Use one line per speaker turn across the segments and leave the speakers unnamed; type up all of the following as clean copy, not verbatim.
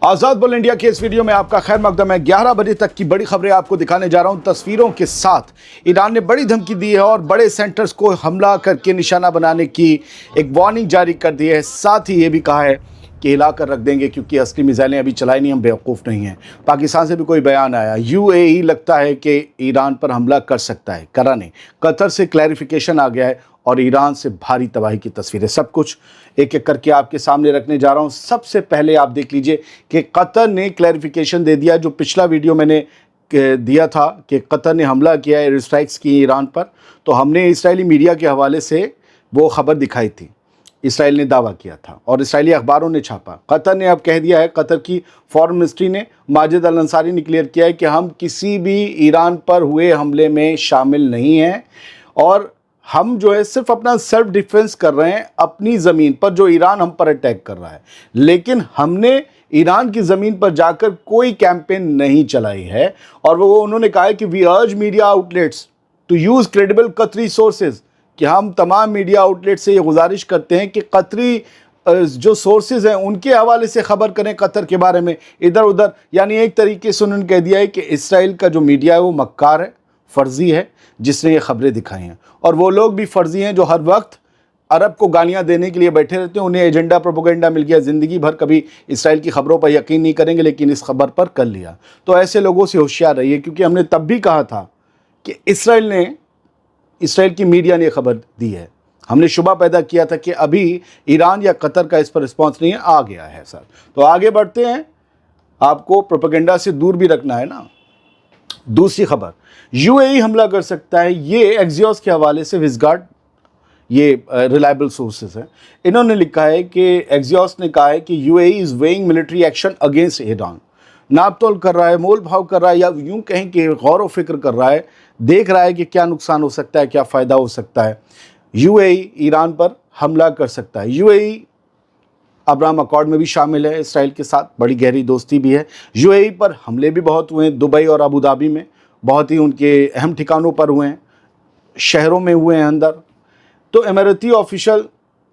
आजाद bull India के इस video में आपका खैर मकदम है। 11 बजे तक की बड़ी खबरें आपको दिखाने जा रहा हूं तस्वीरों के साथ। ईरान ने बड़ी धमकी दी है और बड़े सेंटर्स को हमला करके निशाना बनाने की एक वार्निंग जारी कर दी है। साथ ही ये भी कहा है कि हिला कर रख देंगे क्योंकि असली मिसाइलें अभी चलाई नहीं, हम बेवकूफ़ नहीं हैं। पाकिस्तान से भी कोई बयान आया, यूएई लगता है कि ईरान पर हमला कर सकता है, करा नहीं। कतर से क्लैरिफिकेशन आ गया है और ईरान से भारी तबाही की तस्वीरें। सब कुछ एक एक करके आपके सामने रखने जा रहा हूं। सबसे पहले आप देख लीजिए कि कतर ने क्लैरिफिकेशन दे दिया। जो पिछला वीडियो मैंने दिया था कि कतर ने हमला किया, एयर स्ट्राइक्स की ईरान पर, तो हमने इस्राएली मीडिया के हवाले से वो खबर दिखाई थी। इसराइल ने दावा किया था और इसराइली अखबारों ने छापा। कतर ने अब कह दिया है, कतर की फॉरेन मिनिस्ट्री ने, माजिद अल अंसारी ने क्लियर किया है कि हम किसी भी ईरान पर हुए हमले में शामिल नहीं हैं और हम जो है सिर्फ अपना सेल्फ डिफेंस कर रहे हैं अपनी ज़मीन पर, जो ईरान हम पर अटैक कर रहा है। लेकिन हमने ईरान की ज़मीन पर जाकर कोई कैंपेन नहीं चलाई है। और वो उन्होंने कहा है कि we urge media outlets to use credible Qatari sources, कि हम तमाम मीडिया आउटलेट से ये गुजारिश करते हैं कि कतरी जो सोर्सेज हैं उनके हवाले से ख़बर करें कतर के बारे में, इधर उधर। यानी एक तरीके से उन्होंने कह दिया है कि इसराइल का जो मीडिया है वो मक्कार है, फर्जी है, जिसने ये खबरें दिखाई हैं। और वो लोग भी फर्जी हैं जो हर वक्त अरब को गालियां देने के लिए बैठे रहते हैं। उन्हें एजेंडा प्रोपेगेंडा मिल गया, ज़िंदगी भर कभी इसराइल की खबरों पर यकीन नहीं करेंगे लेकिन इस खबर पर कर लिया। तो ऐसे लोगों से होशियार रहिए, क्योंकि हमने तब भी कहा था कि इसराइल की मीडिया ने खबर दी है। हमने शुबा पैदा किया था कि अभी ईरान या कतर का इस पर रिस्पॉन्स नहीं है, आ गया है सर। तो आगे बढ़ते हैं, आपको प्रोपेगेंडा से दूर भी रखना है ना। दूसरी खबर, यूएई हमला कर सकता है, ये एक्सियोस के हवाले से विज़गार्ड, ये रिलायबल सोर्सेज हैं, इन्होंने लिखा है कि एक्सियोस ने कहा है कि UAE is weighing military action against Iran. नाप तोल कर रहा है, मोल भाव कर रहा है, या यूं कहें कि गौर व फिक्र कर रहा है, देख रहा है कि क्या नुकसान हो सकता है, क्या फ़ायदा हो सकता है। यूएई ईरान पर हमला कर सकता है। यूएई अब्राहम अकॉर्ड में भी शामिल है, इसराइल के साथ बड़ी गहरी दोस्ती भी है। यूएई पर हमले भी बहुत हुए हैं, दुबई और अबू धाबी में बहुत ही उनके अहम ठिकानों पर हुए हैं, शहरों में हुए हैं अंदर। तो इमारती ऑफिशियल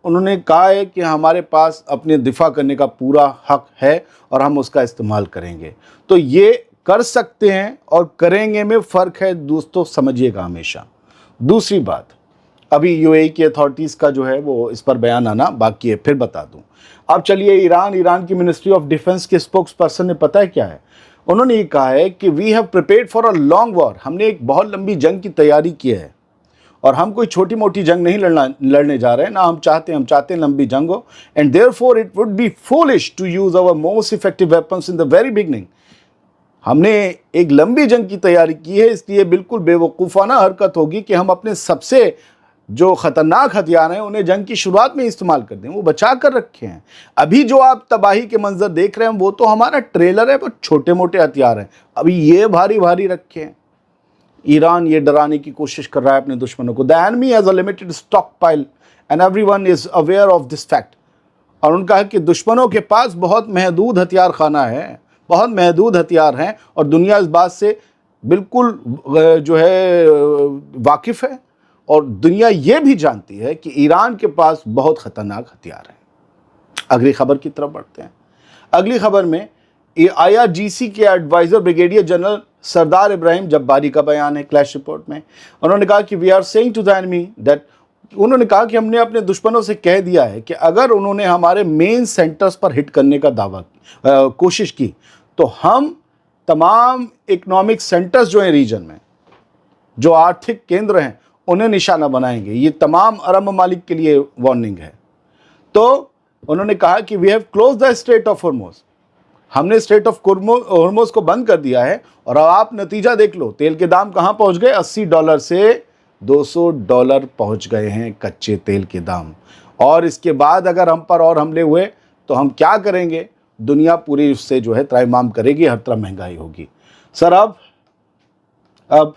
उन्होंने कहा है कि हमारे पास अपने दिफा करने का पूरा हक है और हम उसका इस्तेमाल करेंगे। तो ये कर सकते हैं और करेंगे में फ़र्क है दोस्तों, समझिएगा हमेशा। दूसरी बात, अभी यूएई की अथॉरिटीज़ का जो है वो इस पर बयान आना बाकी है, फिर बता दूं। अब चलिए ईरान की मिनिस्ट्री ऑफ डिफेंस के स्पोक्स पर्सन ने पता है क्या है, उन्होंने ये कहा है कि we have prepared for a long war, हमने एक बहुत लंबी जंग की तैयारी की है और हम कोई छोटी मोटी जंग नहीं लड़ने जा रहे हैं ना। हम चाहते हैं लंबी जंग हो। And therefore it would be foolish to use our most effective weapons in the very beginning. हमने एक लंबी जंग की तैयारी की है, इसलिए बिल्कुल बेवकूफ़ाना हरकत होगी कि हम अपने सबसे जो ख़तरनाक हथियार हैं उन्हें जंग की शुरुआत में इस्तेमाल कर दें। वो बचा कर रखे हैं। अभी जो आप तबाही के मंजर देख रहे हैं वो तो हमारा ट्रेलर है, वो छोटे मोटे हथियार हैं। अभी ये भारी भारी रखे हैं। ईरान ये डराने की कोशिश कर रहा है अपने दुश्मनों को। The enemy has a limited stock pile and everyone is aware of this fact. और उनका है कि दुश्मनों के पास बहुत महदूद हथियार खाना है, बहुत महदूद हथियार हैं और दुनिया इस बात से बिल्कुल जो है वाकिफ़ है। और दुनिया ये भी जानती है कि ईरान के पास बहुत ख़तरनाक हथियार हैं। अगली खबर की तरफ बढ़ते हैं। अगली खबर में IRGC के एडवाइज़र ब्रिगेडियर जनरल सरदार इब्राहिम जब्बारी का बयान है क्लैश रिपोर्ट में। उन्होंने कहा कि we are saying to the enemy that, उन्होंने कहा कि हमने अपने दुश्मनों से कह दिया है कि अगर उन्होंने हमारे मेन सेंटर्स पर हिट करने का कोशिश की तो हम तमाम इकोनॉमिक सेंटर्स जो हैं रीजन में, जो आर्थिक केंद्र हैं, उन्हें निशाना बनाएंगे। ये तमाम अरब ममालिक के लिए वार्निंग है। तो उन्होंने कहा कि we have close the strait of Hormuz, हमने स्ट्रेट ऑफ हॉर्मुज़ को बंद कर दिया है। और अब आप नतीजा देख लो, तेल के दाम कहाँ पहुँच गए, $80 से $200 पहुँच गए हैं कच्चे तेल के दाम। और इसके बाद अगर हम पर और हमले हुए तो हम क्या करेंगे, दुनिया पूरी उससे जो है त्राहिमाम करेगी, हर तरफ महंगाई होगी। सर अब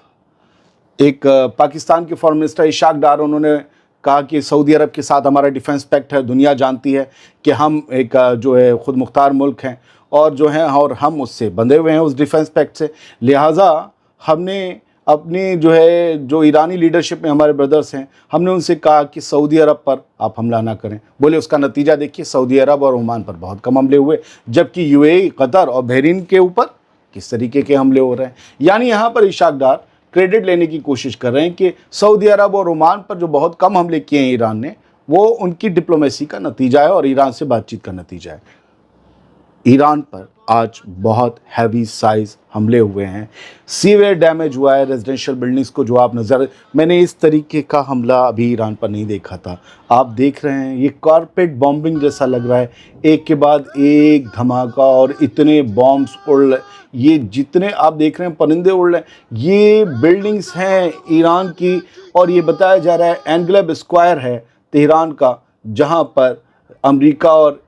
एक पाकिस्तान के फॉरेन मिनिस्टर इशाक डार, उन्होंने कहा कि सऊदी अरब के साथ हमारा डिफेंस पैक्ट है। दुनिया जानती है कि हम एक जो है ख़ुद मुख्तार मुल्क हैं और जो है और हम उससे बंधे हुए हैं उस डिफेंस पैक्ट से। लिहाजा हमने अपनी जो ईरानी लीडरशिप में हमारे ब्रदर्स हैं, हमने उनसे कहा कि सऊदी अरब पर आप हमला ना करें। बोले उसका नतीजा देखिए, सऊदी अरब और ओमान पर बहुत कम हमले हुए, जबकि यूएई, कतर और बहरीन के ऊपर किस तरीके के हमले हो रहे हैं। यानी यहाँ पर इशाक डार क्रेडिट लेने की कोशिश कर रहे हैं कि सऊदी अरब और ओमान पर जो बहुत कम हमले किए हैं ईरान ने, वो उनकी डिप्लोमेसी का नतीजा है और ईरान से बातचीत का नतीजा है। ईरान पर आज बहुत हैवी साइज हमले हुए हैं, सीवियर डैमेज हुआ है रेजिडेंशियल बिल्डिंग्स को, जो आप नज़र, मैंने इस तरीके का हमला अभी ईरान पर नहीं देखा था। आप देख रहे हैं ये कारपेट बॉम्बिंग जैसा लग रहा है, एक के बाद एक धमाका और इतने बॉम्ब्स उड़ रहे, ये जितने आप देख रहे हैं परिंदे उड़ रहे हैं, ये बिल्डिंग्स हैं ईरान की। और ये बताया जा रहा है एनक्लेव स्क्वायर है तेहरान का, जहाँ पर अमेरिका और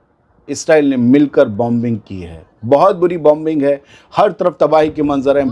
इसराइल ने मिलकर बॉम्बिंग की है। बहुत बुरी बॉम्बिंग है, हर तरफ तबाही के मंजर हैं,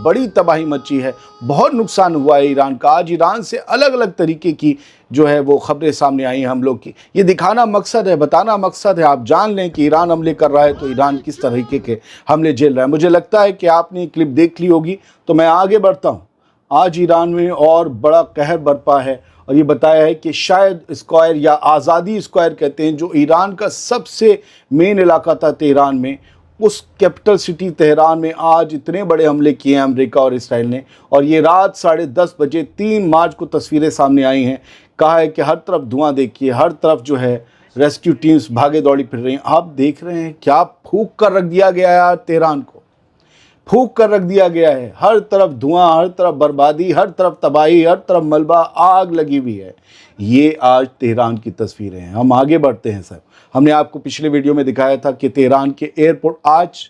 बड़ी तबाही मची है, बहुत नुकसान हुआ है ईरान का। आज ईरान से अलग अलग तरीके की वो खबरें सामने आई हैं हम लोग की। ये दिखाना मकसद है, बताना मकसद है, आप जान लें कि ईरान हमले कर रहा है तो ईरान किस तरीके के हमले झेल रहा है। मुझे लगता है कि आपने क्लिप देख ली होगी, तो मैं आगे बढ़ता हूँ। आज ईरान में और बड़ा कहर बरपा है और ये बताया है कि शायद स्क्वायर या आज़ादी स्क्वायर कहते हैं, जो ईरान का सबसे मेन इलाका था तेहरान में, उस कैपिटल सिटी तेहरान में आज इतने बड़े हमले किए हैं अमेरिका और इसराइल ने। और ये रात 10:30 बजे 3 मार्च को तस्वीरें सामने आई हैं। कहा है कि हर तरफ धुआं देखिए, हर तरफ रेस्क्यू टीम्स भागे दौड़ी फिर रही हैं। आप देख रहे हैं क्या फूंक कर रख दिया गया है, आज तेहरान को फूंक कर रख दिया गया है। हर तरफ धुआं, हर तरफ बर्बादी, हर तरफ तबाही, हर तरफ मलबा, आग लगी हुई है। ये आज तेहरान की तस्वीरें हैं। हम आगे बढ़ते हैं सर। हमने आपको पिछले वीडियो में दिखाया था कि तेहरान के एयरपोर्ट, आज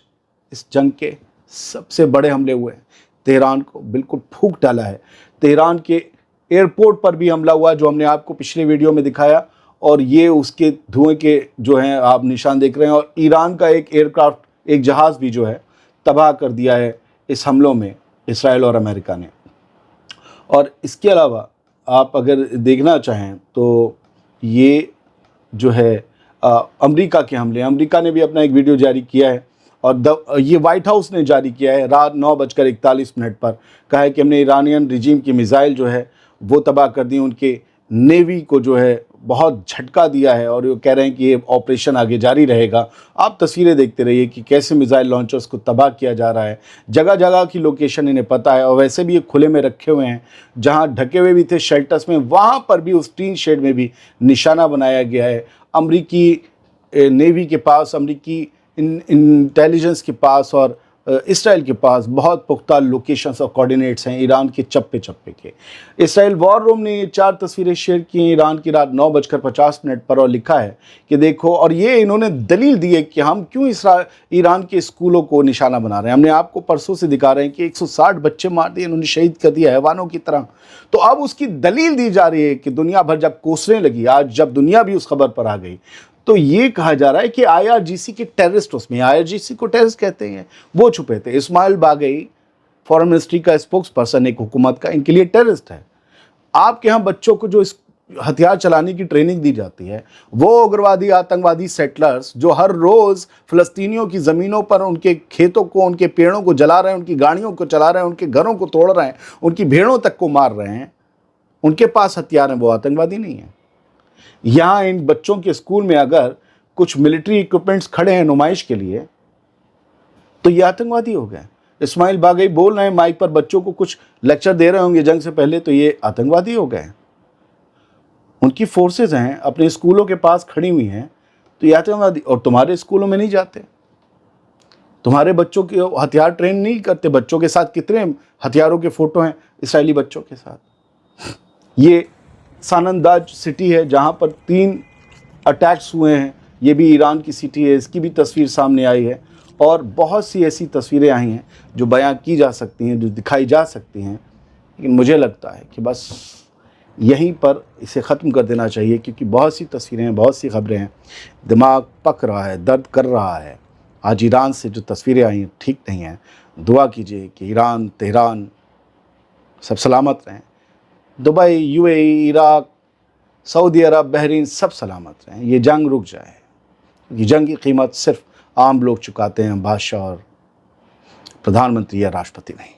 इस जंग के सबसे बड़े हमले हुए हैं, तेहरान को बिल्कुल फूंक डाला है। तेहरान के एयरपोर्ट पर भी हमला हुआ, जो हमने आपको पिछले वीडियो में दिखाया, और ये उसके धुएं के हैं आप निशान देख रहे हैं। और ईरान का एक एयरक्राफ्ट, एक जहाज़ भी तबाह कर दिया है इस हमलों में इसराइल और अमेरिका ने। और इसके अलावा आप अगर देखना चाहें तो ये अमेरिका के हमले, अमेरिका ने भी अपना एक वीडियो जारी किया है और ये वाइट हाउस ने जारी किया है रात 9:41 पर। कहा है कि हमने ईरानियन रिजीम की मिसाइल वो तबाह कर दी, उनके नेवी को बहुत झटका दिया है और वो कह रहे हैं कि ये ऑपरेशन आगे जारी रहेगा। आप तस्वीरें देखते रहिए कि कैसे मिसाइल लॉन्चर्स को तबाह किया जा रहा है। जगह जगह की लोकेशन इन्हें पता है और वैसे भी ये खुले में रखे हुए हैं, जहां ढके हुए भी थे शेल्टर्स में, वहां पर भी उस टीन शेड में भी निशाना बनाया गया है। अमरीकी नेवी के पास, अमरीकी इंटेलिजेंस के पास और इसराइल के पास बहुत पुख्ता लोकेशंस और कोऑर्डिनेट्स हैं ईरान के चप्पे चप्पे के। इसराइल वॉर रूम ने ये 4 तस्वीरें शेयर की हैं ईरान की रात 9:50 पर और लिखा है कि देखो, और ये इन्होंने दलील दी है कि हम क्यों ईरान के स्कूलों को निशाना बना रहे हैं। हमने आपको परसों से दिखा रहे हैं कि 160 बच्चे मार दिए, इन्होंने शहीद कर दिया हैवानों की तरह। तो अब उसकी दलील दी जा रही है कि दुनिया भर जब कोसने लगी, आज जब दुनिया भी उस खबर पर आ गई, तो ये कहा जा रहा है कि IRGC के टेररिस्ट, उसमें IRGC को टेररिस्ट कहते हैं, वो छुपे थे। इस्माइल बागई, फॉरेन मिनिस्ट्री का स्पोक्स पर्सन एक हुकूमत का, इनके लिए टेररिस्ट है। आपके यहाँ बच्चों को जो हथियार चलाने की ट्रेनिंग दी जाती है, वो उग्रवादी आतंकवादी सेटलर्स जो हर रोज़ फ़लस्तीनियों की ज़मीनों पर उनके खेतों को, उनके पेड़ों को जला रहे हैं, उनकी गाड़ियों को चला रहे हैं, उनके घरों को तोड़ रहे हैं, उनकी भेड़ों तक को मार रहे हैं, उनके पास हथियार हैं, वो आतंकवादी नहीं है। यहाँ इन बच्चों के स्कूल में अगर कुछ मिलिट्री इक्विपमेंट्स खड़े हैं नुमाइश के लिए, तो ये आतंकवादी हो गए। इस्माइल बागई बोल रहे हैं माइक पर, बच्चों को कुछ लेक्चर दे रहे होंगे जंग से पहले, तो ये आतंकवादी हो गए। उनकी फोर्सेस हैं अपने स्कूलों के पास खड़ी हुई हैं, तो ये आतंकवादी। और तुम्हारे स्कूलों में नहीं जाते, तुम्हारे बच्चों के हथियार ट्रेन नहीं करते। बच्चों के साथ कितने हथियारों के फोटो हैं इसराइली बच्चों के साथ। ये सानंदाज सिटी है जहाँ पर 3 अटैक्स हुए हैं, ये भी ईरान की सिटी है, इसकी भी तस्वीर सामने आई है। और बहुत सी ऐसी तस्वीरें आई हैं जो बयां की जा सकती हैं, जो दिखाई जा सकती हैं, लेकिन मुझे लगता है कि बस यहीं पर इसे ख़त्म कर देना चाहिए, क्योंकि बहुत सी तस्वीरें हैं, बहुत सी खबरें हैं, दिमाग पक रहा है, दर्द कर रहा है। आज ईरान से जो तस्वीरें आई हैं ठीक नहीं हैं। दुआ कीजिए कि ईरान, तेहरान सब सलामत रहें, दुबई, UAE, इराक, सऊदी अरब, बहरीन सब सलामत रहें, ये जंग रुक जाए। ये जंग की कीमत सिर्फ आम लोग चुकाते हैं, बादशाह और प्रधानमंत्री या राष्ट्रपति नहीं।